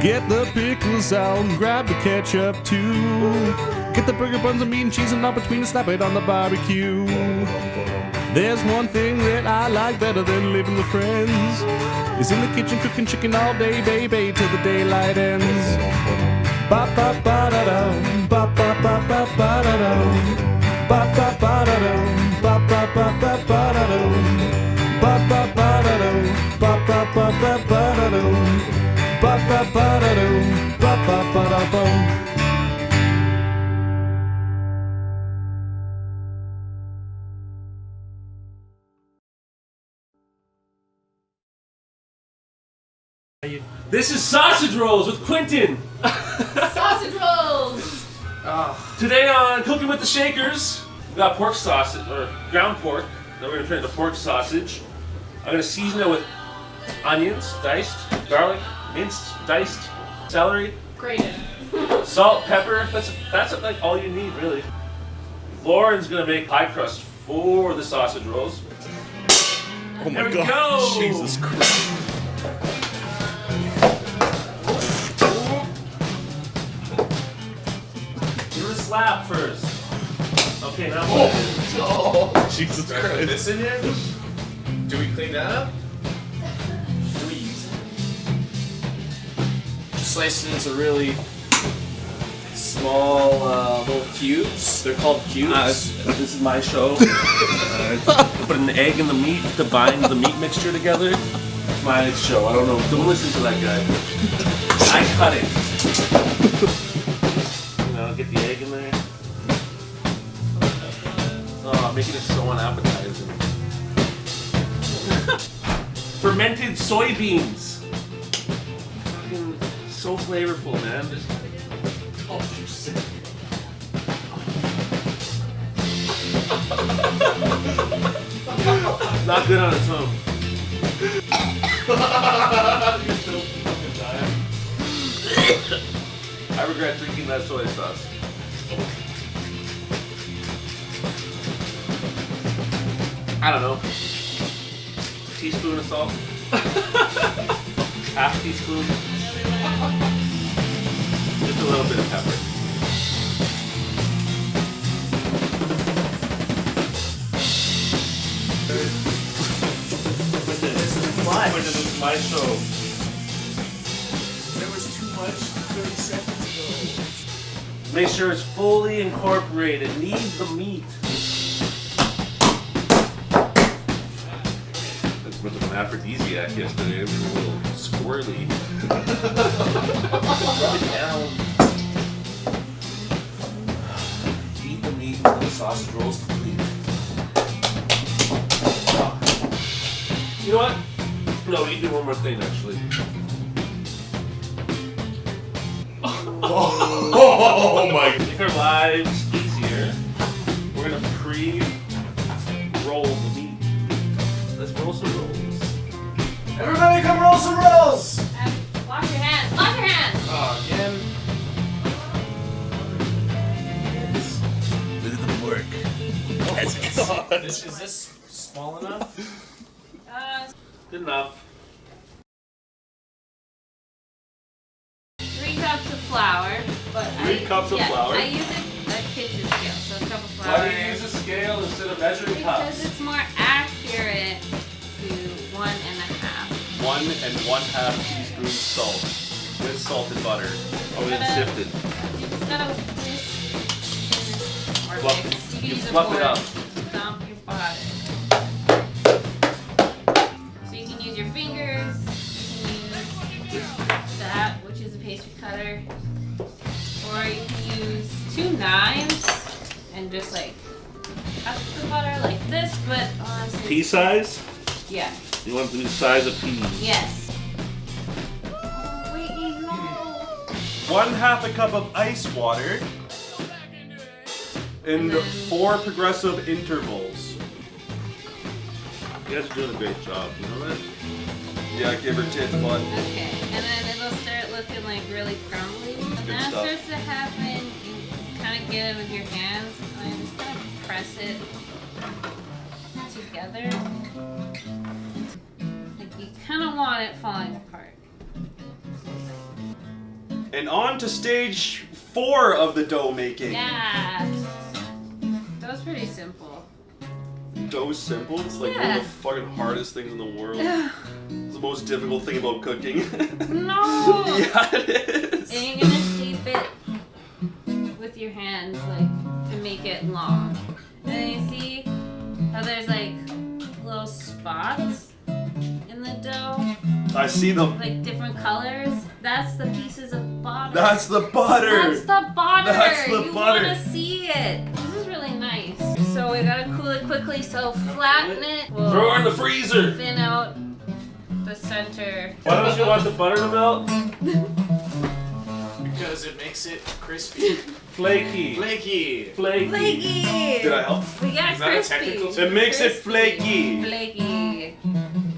Get the pickles out and grab the ketchup too. Get the burger buns and meat and cheese and all between and slap it on the barbecue. There's one thing that I like better than living with friends. Is in the kitchen cooking chicken all day, baby, till the daylight ends. Ba ba ba da da, ba ba ba ba ba da da, ba ba ba da da, ba ba ba ba ba da da, ba ba ba da da, ba ba ba ba ba da da, ba ba ba da da, ba ba ba da ba. This is Sausage Rolls with Quentin. Sausage rolls! Today on Cooking with the Shakers, we got pork sausage, or ground pork. Then we're gonna turn it into pork sausage. I'm gonna season it with onions, diced, garlic, minced, diced, celery, Grated. salt, pepper. That's like all you need, really. Lauren's gonna make pie crust for the sausage rolls. Oh my There we God! go. Jesus Christ! Give it a slap first. Okay, now what? Jesus Put Christ! this in here? Do we clean that up? Do we use it? Slice it into really small little cubes. They're called cubes. This is my show. Put an egg in the meat to bind the meat mixture together. It's my show. I don't know. Don't listen to that guy. I cut it. You know, get the egg in there. Oh, making it so unappetizing. Fermented soybeans. Fucking so flavorful, man. Just oh, you're sick. Not good on its own. You're so fucking tired. I regret drinking that soy sauce. I don't know. Teaspoon of salt. Half teaspoon. Just a little bit of pepper. This is my show. There was too much 30 seconds ago. Make sure it's fully incorporated. Needs the meat. That's much of an aphrodisiac yesterday. It was a little squirly. Rub it down. Eat the meat until the sausage rolls complete. You know what? No, we can do one more thing actually. Oh my! Make our lives easier. We're gonna pre-roll the meat. Let's roll some rolls. Everybody come roll some rolls! Wash your hands. Wash your hands. Oh, again. Look at the work. Is this small enough? Good enough. 3 cups of flour. But 3 cups of flour? I use a kitchen scale, so a cup of flour. Why do you use a scale instead of measuring Because cups? it's more accurate to 1 1/2. 1 1/2 teaspoons salt with salted butter. Oh, it's sifted. You just gotta whisk or Fluff- mix. You can you use a fluff it board. up. Dump your butter. So you can use your fingers. You can use that, which is a pastry cutter, or you can use 2 knives and just like cut the butter like this. But honestly, Pea size? yeah. You want the size of peas? Yes. Oh, wait, no. 1/2 a cup of ice water in And then- 4 progressive intervals. You guys are doing a great job. You know that? Yeah, give her tits, bud. Okay, and then it'll start looking like really crumbly. When Good that stuff. starts to happen, you kind of get it with your hands, and I'm just gonna press it together. Like you kind of want it falling apart. And on to stage 4 of the dough making. Yeah. That was pretty simple. Dough's simple. It's like one Yeah. of the fucking hardest things in the world. It's the most difficult thing about cooking. No. Yeah, it is. And you're gonna shape it with your hands, like, to make it long. And then you see how there's like little spots in the dough, I see them. like different colors. That's the pieces of butter. That's the butter. That's the butter. That's the you butter. wanna see it. This is really nice. So we gotta cool it quickly. So flatten it. We'll Throw it in the freezer. thin out the center. Why don't you want the butter to melt? Because it makes it crispy. Flaky. Flaky. Flaky. Flaky. Did I help? We got Is that a crispy. technical term? It makes it Crispy. flaky. Flaky.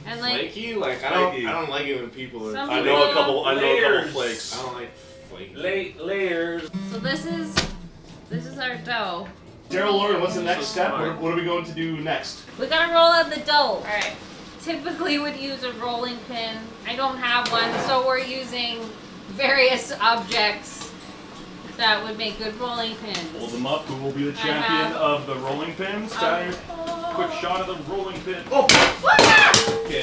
And like Flaky? Like, I Flaky. don't like it when people are... Some I know a couple. I know a couple Layers. flakes. I don't like flaky. Layers. so this is our dough. Darrell Lauren, what's the next So step? smart. What are we going to do next? We gotta roll out the dough. Alright. Typically would use a rolling pin. I don't have one, so we're using various objects that would make good rolling pins. Hold them up. Who will be the champion have- of the rolling pin? Steiner. Quick shot of the rolling pin. Oh! Okay.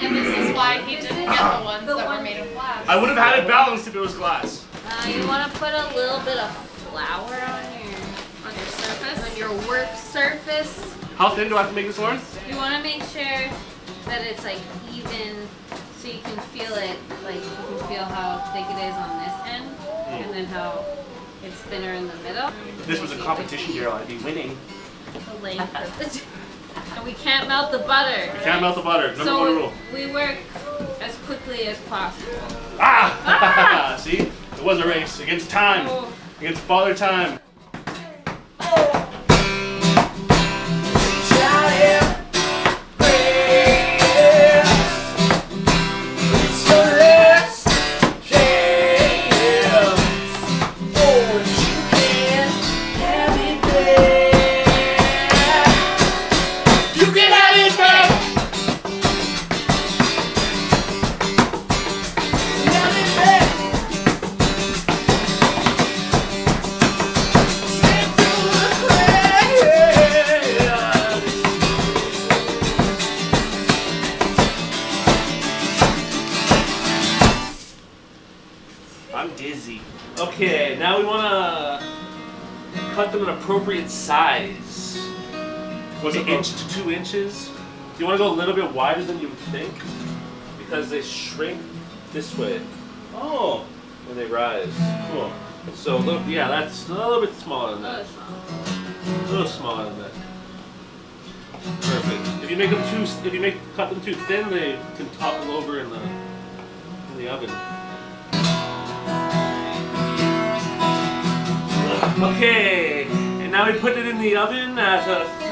And this is why he didn't get the ones that were made of glass. I would have had it balanced if it was glass. You wanna put a little bit of flour on your surface, on your work surface. How thin do I have to make this, Lauren? You wanna make sure that it's like even, so you can feel it, like you can feel how thick it is on this end, and then how it's thinner in the middle. If this was a competition, Darrell, I'd be winning. The length of the and we can't melt the butter. Can't melt the butter. Number So one rule. we work as quickly as possible. Ah! See? It was a race against time. Oh. Against father time. I'm dizzy. Okay, now we want to cut them an appropriate size. What's An it inch to 2 inches. Do you want to go a little bit wider than you would think? Because they shrink this way Oh, when they rise. cool. So, yeah, that's a little bit smaller than that. Oh, A little smaller than that. Perfect. If you cut them too thin, they can topple over in the oven. Okay, and now we put it in the oven at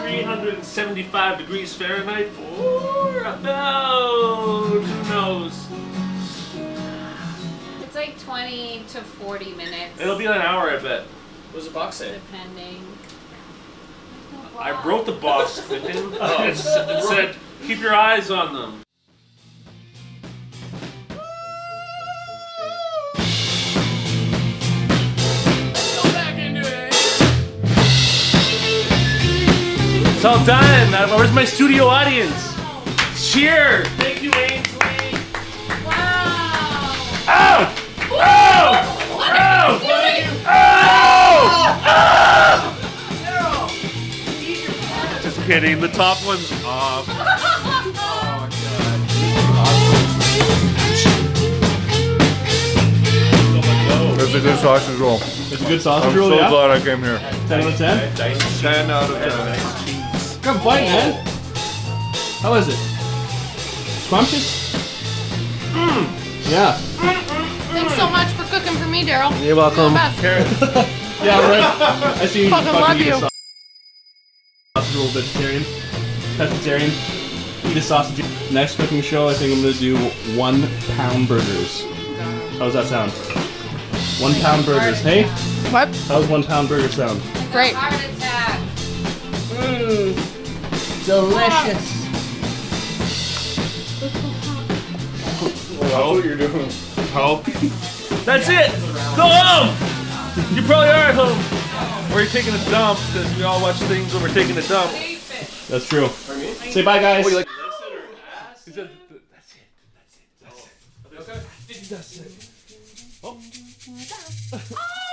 375 degrees Fahrenheit for about, who knows? it's like 20 to 40 minutes. It'll be an hour, I bet. What does the box say? Depending. I wrote the box, Quentin. It said, keep your eyes on them. Go back into it. It's all done. Where's my studio audience? Cheer! Thank you, Ainsley. Wow! Oh! Oh! Oh! Oh! Oh! Just kidding. The top one's off. It's a good sausage roll. It's a good sausage I'm roll, so yeah? glad I came here. 10 out of 10? 10 out of 10. Come bite, man. How is it? Scrumptious? Yeah. Thanks so much for cooking for me, Darrell. You're welcome. Yeah, right. I see you Fucking love eat a you. sausage roll vegetarian. Pescatarian. Eat a sausage. Next cooking show, I think I'm gonna do 1 pound burgers. How does that sound? 1 pound burgers. Hey? What? How does 1 pound burger sound? Great. Heart attack. Delicious. That's what you're doing. That's it. Go home! You probably are at home. Or you're taking a dump, because we all watch things when we're taking a dump. That's true. Say bye, guys. He said, that's it. That's it. Okay. That's it. Oh.